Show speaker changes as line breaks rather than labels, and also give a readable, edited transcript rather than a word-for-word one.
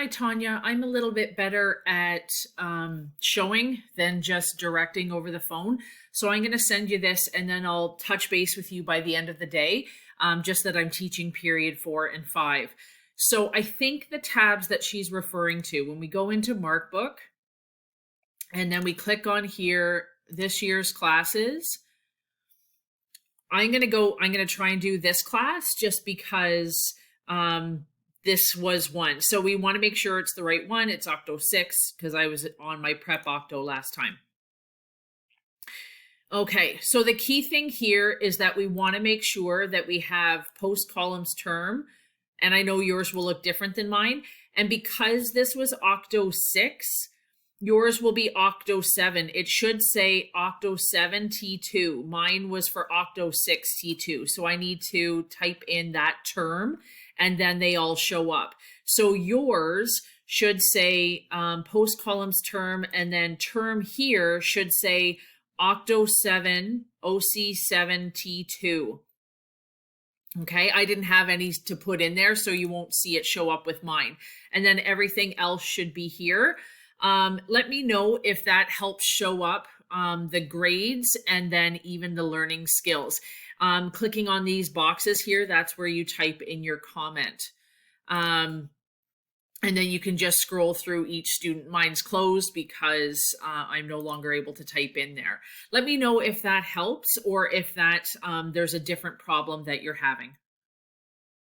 Hi, Tanya. I'm a little bit better at showing than just directing over the phone. So I'm going to send you this and then I'll touch base with you by the end of the day, just that I'm teaching period 4 and 5. So I think the tabs that she's referring to, when we go into Markbook and then we click on here, this year's classes, I'm going to try and do this class just because this was one. So we want to make sure it's the right one. It's Octo 6 because I was on my prep Octo last time. Okay, so the key thing here is that we want to make sure that we have post columns term, and I know yours will look different than mine. And because this was Octo 6, yours will be Octo 7. It should say Octo 7 T2. Mine was for Octo 6 T2. So I need to type in that term and then they all show up. So yours should say post columns term, and then term here should say Octo 7 OC 7 T2. Okay, I didn't have any to put in there, so you won't see it show up with mine. And then everything else should be here. Let me know if that helps show up the grades and then even the learning skills. Clicking on these boxes here, that's where you type in your comment. And then you can just scroll through each student. Mine's closed because I'm no longer able to type in there. Let me know if that helps or if that there's a different problem that you're having.